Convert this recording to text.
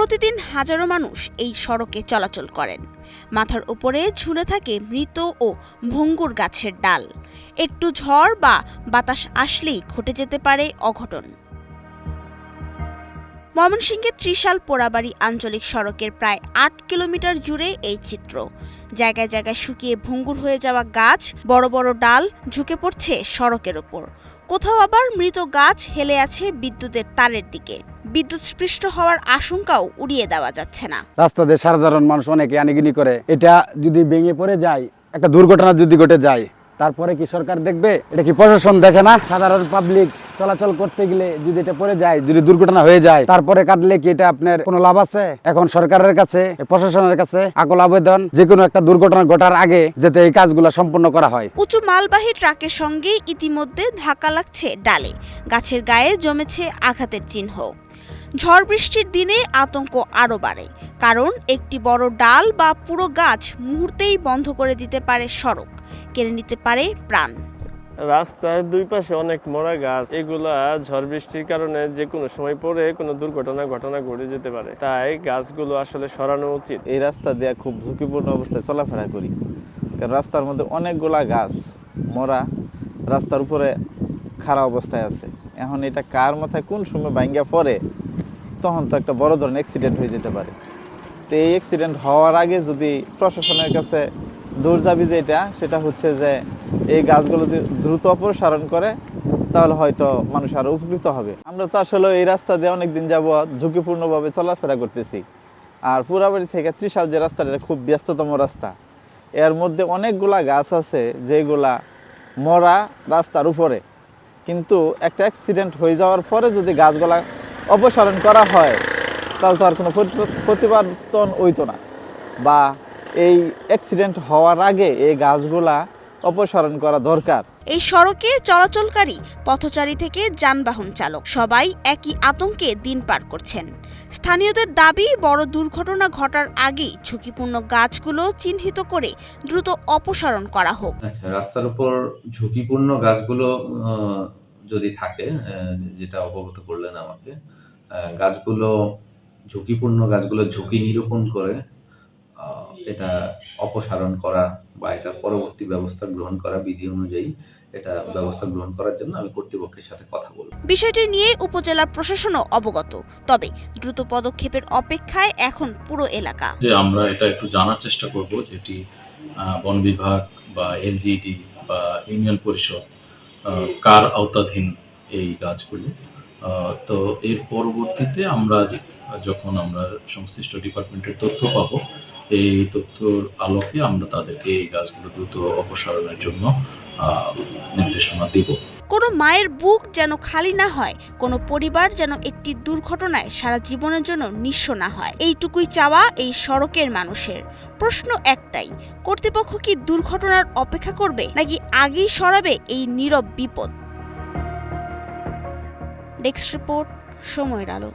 প্রতিদিন হাজারো মানুষ এই সড়কে চলাচল করেন। মাথার উপরে ঝুলে থাকে মৃত ও ভঙ্গুর গাছের ডাল। একটু ঝড় বা বাতাস আসলেই ঘটে যেতে পারে অঘটন। ময়মনসিংহের ত্রিশাল পোড়াবাড়ি আঞ্চলিক সড়কের প্রায় ৮ কিলোমিটার জুড়ে এই চিত্র। জায়গায় জায়গায় শুকিয়ে ভঙ্গুর হয়ে যাওয়া গাছ, বড় বড় ডাল ঝুঁকে পড়ছে সড়কের ওপর। কোথাও আবার মৃত গাছ হেলে আছে বিদ্যুতের তারের দিকে। বিদ্যুৎস্পৃষ্ট হওয়ার আশঙ্কাও উড়িয়ে দেওয়া যাচ্ছে না। রাস্তা দিয়ে সাধারণ মানুষ অনেকে আনিগিনি করে, এটা যদি ভেঙে পড়ে যায়, একটা দুর্ঘটনা যদি ঘটে যায়, তারপরে কি সরকার দেখবে? এটা কি প্রশাসন দেখে না? সাধারণ পাবলিক চলাচল করতে গেলে যদি এটা পড়ে যায়, যদি দুর্ঘটনা হয়ে যায়, তারপরে কাটলে কি এটা আপনার কোনো লাভ আছে? এখন সরকারের কাছে, প্রশাসনের কাছে আকুল আবেদন, যে কোনো একটা দুর্ঘটনা ঘটার আগে যাতে এই কাজগুলো সম্পন্ন করা হয়। উঁচু মালবাহী ট্রাকের সঙ্গে ইতিমধ্যে ধাক্কা লাগছে ডালে, গাছের গায়ে জমেছে আঘাতের চিহ্ন। ঝড় বৃষ্টির দিনে আতঙ্ক আরও বাড়ে, কারণ একটি বড় ডাল বা পুরো গাছ মুহূর্তেই বন্ধ করে দিতে পারে সড়ক, কেড়ে নিতে পারে প্রাণ। রাস্তার দুই পাশে অনেক মরা গাছ, এগুলা ঝড় বৃষ্টির কারণে যে কোনো সময় পরে কোনো ঘটনা ঘটে যেতে পারে, তাই গাছগুলো আসলে সরানো উচিত। এই রাস্তা দিয়ে খুব ঝুঁকিপূর্ণ অবস্থায় চলাফেরা করি, কারণ রাস্তার মধ্যে অনেকগুলা গাছ মরা, রাস্তার উপরে খাড়া অবস্থায় আছে। এখন এটা কার মাথায় কোন সময় ভাঙ্গা পড়ে, তখন তো একটা বড় ধরনের অ্যাক্সিডেন্ট হয়ে যেতে পারে। তো এই অ্যাক্সিডেন্ট হওয়ার আগে যদি প্রশাসনের কাছে দৌড় দাবি সেটা হচ্ছে যে এই গাছগুলো যদি দ্রুত অপসারণ করে, তাহলে হয়তো মানুষ আরো উপকৃত হবে। আমরা তো আসলে এই রাস্তা দিয়ে অনেকদিন যাবত ঝুঁকিপূর্ণভাবে চলাফেরা করতেছি। আর পোড়াবাড়ি থেকে ত্রিশাল যে রাস্তাটা খুব ব্যস্ততম রাস্তা, এর মধ্যে অনেকগুলা গাছ আছে যেগুলা মরা রাস্তার উপরে, কিন্তু একটা অ্যাক্সিডেন্ট হয়ে যাওয়ার পরে যদি গাছগুলা অপসারণ করা হয়, তাহলে তো আর কোনো পরিবর্তন হইতো না, বা এই অ্যাক্সিডেন্ট হওয়ার আগে এই গাছগুলা অপসারণ করা দরকার। এই সড়কে চলাচলকারী পথচারী থেকে যানবাহন চালক সবাই একই আতঙ্কে দিন পার করছেন। স্থানীয়দের দাবি, বড় দুর্ঘটনা ঘটার আগেই ঝুঁকিপূর্ণ গাছগুলো চিহ্নিত করে দ্রুত অপসারণ করা হোক। রাস্তার উপর ঝুঁকিপূর্ণ গাছগুলো যদি থাকে, যেটা অবগত করলেন আমাকে, ঝুঁকিপূর্ণ গাছগুলো ঝুঁকি নিরূপণ করে এটা অপসারণ করা বা এটা পরবর্তী ব্যবস্থা গ্রহণ করা, বিধি অনুযায়ী এটা ব্যবস্থা গ্রহণ করার জন্য আমি কর্তৃপক্ষের সাথে কথা বলব। বিষয়টি নিয়ে উপজেলা প্রশাসনও অবগত, তবে দ্রুত পদক্ষেপের অপেক্ষায় এখন পুরো এলাকা। যে আমরা এটা একটু জানার চেষ্টা করব, যেটি বন বিভাগ বা এলজিইডি বা ইউনিয়ন পরিষদ কার আওতাধীন এই গাছগুলো। তো এর পরবর্তীতে যখন আমরা সংশ্লিষ্ট ডিপার্টমেন্টের তথ্য পাবো, এই তথ্যর আলোকে আমরা তাদেরকে এই গাছগুলো দ্রুত অপসারণের জন্য নির্দেশনা দেব। কোনো মায়ের বুক যেন খালি না হয়, কোনো পরিবার যেন একটি দুর্ঘটনায় সারা জীবনের জন্য নিঃস্ব না হয়, এইটুকুই চাওয়া এই সড়কের মানুষের। প্রশ্ন একটাই, কর্তৃপক্ষ কি দুর্ঘটনার অপেক্ষা করবে, নাকি আগেই সরাবে এই নীরব বিপদ? ডেস্ক রিপোর্ট, সময়ের আলো।